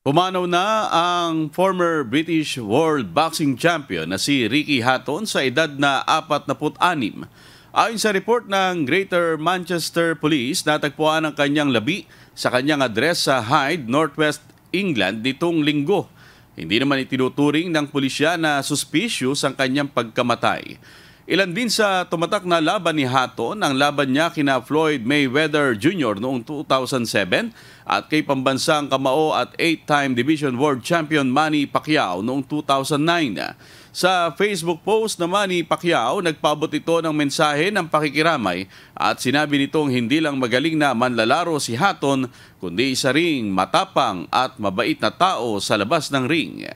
Pumanaw na ang former British World Boxing Champion na si Ricky Hatton sa edad na 46. Ayon sa report ng Greater Manchester Police, natagpuan ang kanyang labi sa kanyang address sa Hyde, Northwest England nitong linggo. Hindi naman itinuturing ng pulisya na suspicious ang kanyang pagkamatay. Ilan din sa tumatak na laban ni Hatton ang laban niya kina Floyd Mayweather Jr. noong 2007 at kay pambansang kamao at 8-time Division World Champion Manny Pacquiao noong 2009. Sa Facebook post naman ni Pacquiao, nagpaabot ito ng mensahe ng pakikiramay at sinabi nitong hindi lang magaling na manlalaro si Hatton kundi isa ring matapang at mabait na tao sa labas ng ring.